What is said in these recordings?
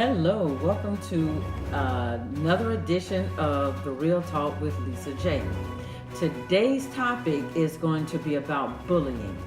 Hello, welcome to another edition of The Real Talk with Lisa J. Today's topic is going to be about bullying.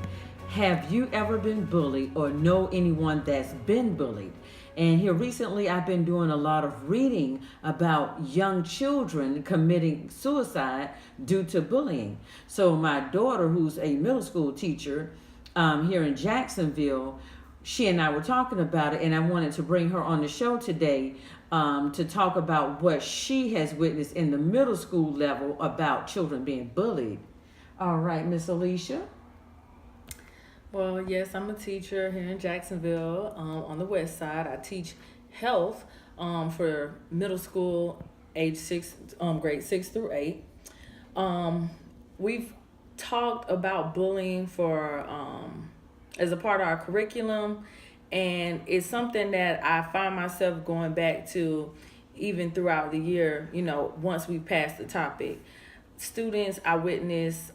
Have you ever been bullied or know anyone that's been bullied? And here recently, I've been doing a lot of reading about young children committing suicide due to bullying. So, my daughter, who's a middle school teacher here in Jacksonville, she and I were talking about it, and I wanted to bring her on the show today to talk about what she has witnessed in the middle school level about children being bullied. All right, Miss Alicia. Well, yes, I'm a teacher here in Jacksonville on the west side. I teach health for middle school age grade 6 through 8. We've talked about bullying for as a part of our curriculum, and it's something that I find myself going back to even throughout the year, once we pass the topic. Students I witness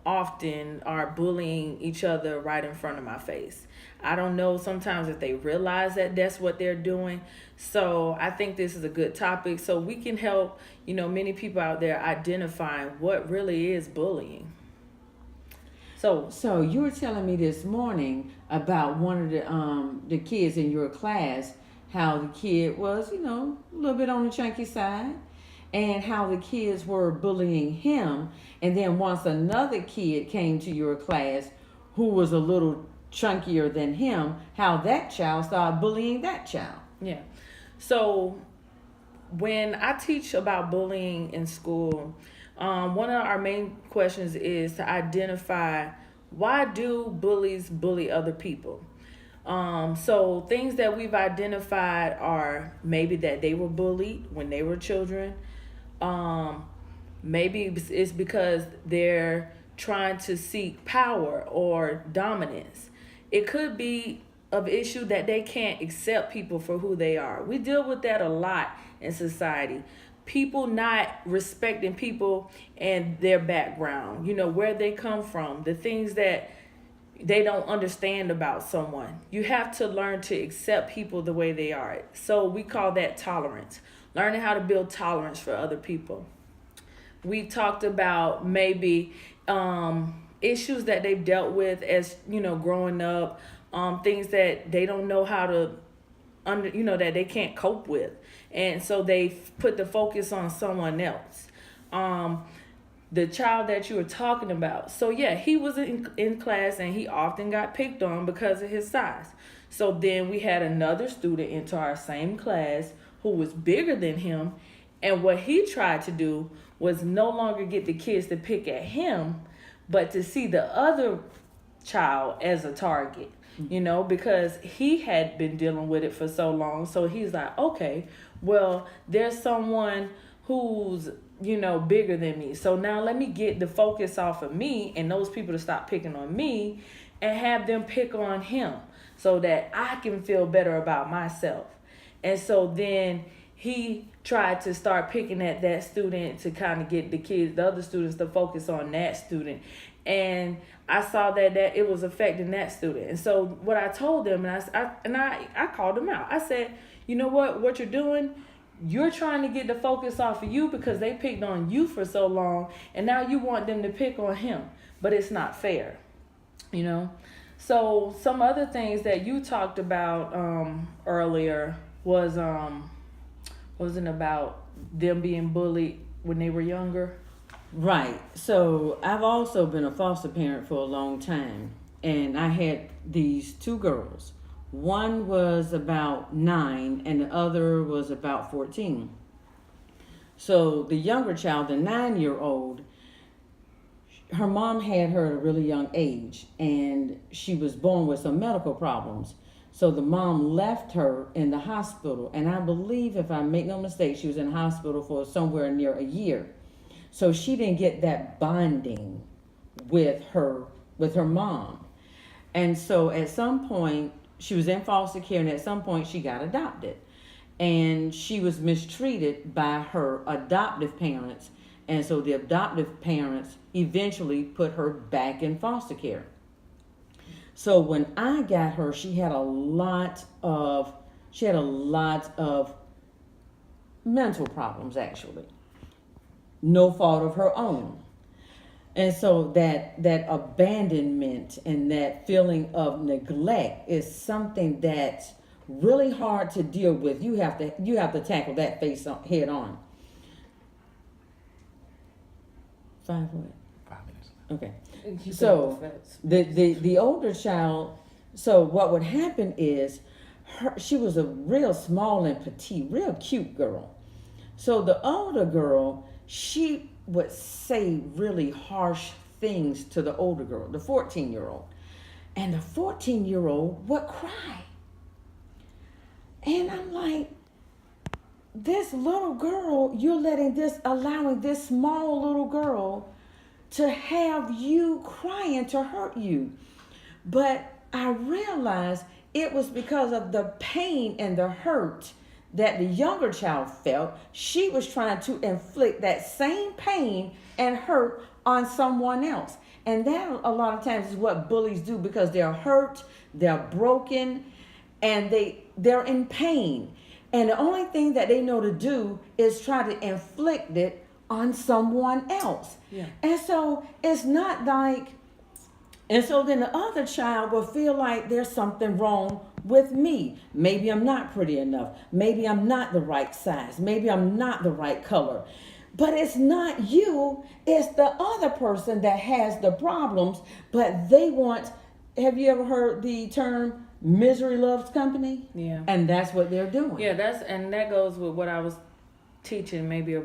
often are bullying each other right in front of my face. I don't know sometimes if they realize that that's what they're doing. So I think this is a good topic so we can help, many people out there identifying what really is bullying. So you were telling me this morning about one of the kids in your class, how the kid was, a little bit on the chunky side, and how the kids were bullying him. And then once another kid came to your class who was a little chunkier than him, how that child started bullying that child. Yeah. So when I teach about bullying in school, one of our main questions is to identify why do bullies bully other people. So things that we've identified are maybe that they were bullied when they were children. Maybe it's because they're trying to seek power or dominance. It could be of issue that they can't accept people for who they are. We deal with that a lot in society. People not respecting people and their background, where they come from, the things that they don't understand about someone. You have to learn to accept people the way they are. So we call that tolerance, learning how to build tolerance for other people. We talked about maybe issues that they've dealt with as, growing up, things that they don't know how to that they can't cope with. And so they put the focus on someone else. The child that you were talking about. So yeah, he was in class and he often got picked on because of his size. So then we had another student into our same class who was bigger than him. And what he tried to do was no longer get the kids to pick at him, but to see the other child as a target. Because he had been dealing with it for so long. So he's like, okay, well, there's someone who's, bigger than me. So now let me get the focus off of me and those people to stop picking on me and have them pick on him so that I can feel better about myself. And so then he tried to start picking at that student to kind of get the other students to focus on that student. And I saw that it was affecting that student. And so what I told them, and I called them out. I said, you know what you're doing? You're trying to get the focus off of you because they picked on you for so long, and now you want them to pick on him. But it's not fair, So some other things that you talked about earlier wasn't about them being bullied when they were younger. Right. So I've also been a foster parent for a long time, and I had these two girls. One was about 9 and the other was about 14. So the younger child, the 9-year-old, her mom had her at a really young age, and she was born with some medical problems. So the mom left her in the hospital, and I believe, if I make no mistake, she was in the hospital for somewhere near a year. So she didn't get that bonding with her mom. And so at some point, she was in foster care, and at some point she got adopted. And she was mistreated by her adoptive parents. And so the adoptive parents eventually put her back in foster care. So when I got her, she had a lot of She had a lot of mental problems, actually. No fault of her own. And so that abandonment and that feeling of neglect is something that's really hard to deal with. You have to tackle that head on. 5 what? 5 minutes. Okay. So the older child, so what would happen is she was a real small and petite, real cute girl. So the older girl, she would say really harsh things to the older girl, the 14-year-old. And the 14-year-old would cry. And I'm like, this little girl, you're allowing this small little girl to have you crying to hurt you. But I realized it was because of the pain and the hurt that the younger child felt. She was trying to inflict that same pain and hurt on someone else. And that a lot of times is what bullies do, because they're hurt, they're broken, and they're in pain. And the only thing that they know to do is try to inflict it on someone else. Yeah. And so it's not like, and so then the other child will feel like there's something wrong with me. Maybe I'm not pretty enough. Maybe I'm not the right size. Maybe I'm not the right color. But it's not you. It's the other person that has the problems, but they want, have you ever heard the term misery loves company? Yeah. And that's what they're doing. Yeah, that goes with what I was teaching maybe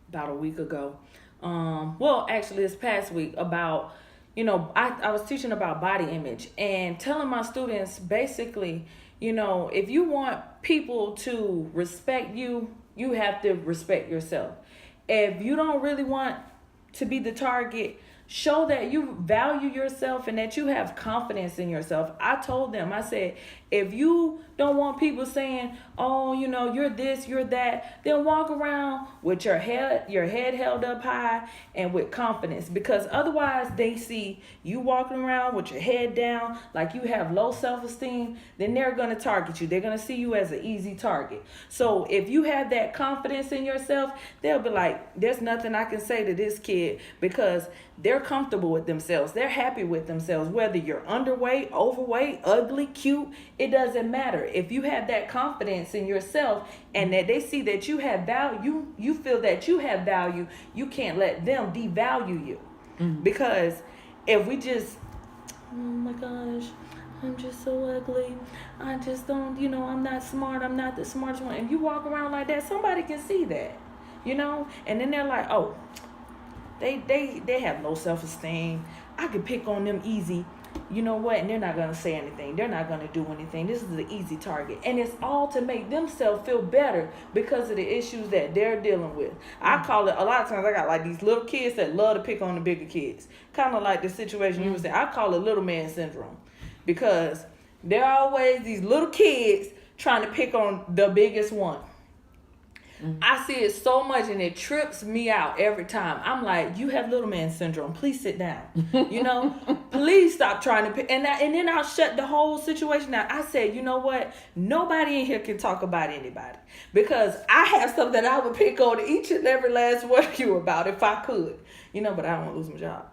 about a week ago. Well, actually this past week about, I was teaching about body image and telling my students basically, if you want people to respect you, you have to respect yourself. If you don't really want to be the target, show that you value yourself and that you have confidence in yourself. I told them, I said, if you don't want people saying, oh, you're this, you're that, then walk around with your head held up high and with confidence, because otherwise they see you walking around with your head down like you have low self-esteem, then they're going to target you. They're going to see you as an easy target. So if you have that confidence in yourself, they'll be like, there's nothing I can say to this kid, because they're comfortable with themselves. They're happy with themselves. Whether you're underweight, overweight, ugly, cute, it doesn't matter. If you have that confidence in yourself and that they see that you have value, you feel that you have value, you can't let them devalue you. Mm-hmm. Because if we just, oh my gosh, I'm just so ugly, I just don't, I'm not smart, I'm not the smartest one. If you walk around like that, somebody can see that, and then they're like, oh, they have low self-esteem, I can pick on them easy. You know what? And they're not going to say anything. They're not going to do anything. This is the easy target. And it's all to make themselves feel better because of the issues that they're dealing with. I call it, a lot of times I got like these little kids that love to pick on the bigger kids. Kind of like the situation you were saying. I call it little man syndrome, because there are always these little kids trying to pick on the biggest one. Mm-hmm. I see it so much and it trips me out every time. I'm like, you have little man syndrome. Please sit down. Please stop trying to pick. And then I'll shut the whole situation down. I said, you know what? Nobody in here can talk about anybody, because I have something that I would pick on each and every last one of you about if I could, but I don't want to lose my job.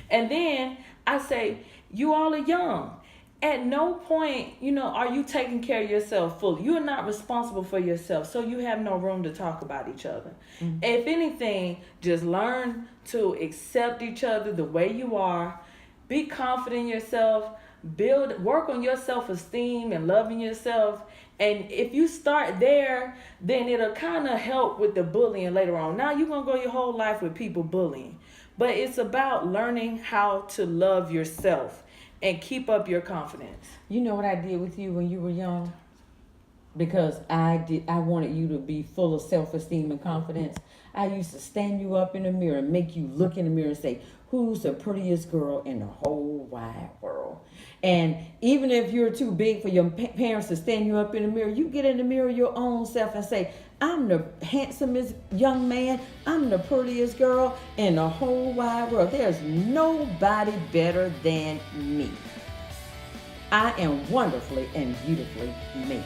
And then I say, you all are young. At no point, are you taking care of yourself fully. You're not responsible for yourself, so you have no room to talk about each other. Mm-hmm. If anything, just learn to accept each other the way you are. Be confident in yourself. Work on your self-esteem and loving yourself. And if you start there, then it'll kind of help with the bullying later on. Now you're going to go your whole life with people bullying. But it's about learning how to love yourself and keep up your confidence. You know what I did with you when you were young? Because I wanted you to be full of self-esteem and confidence. I used to stand you up in the mirror and make you look in the mirror and say, who's the prettiest girl in the whole wide world? And even if you're too big for your parents to stand you up in the mirror, you get in the mirror your own self and say, I'm the handsomest young man, I'm the prettiest girl in the whole wide world. There's nobody better than me. I am wonderfully and beautifully me.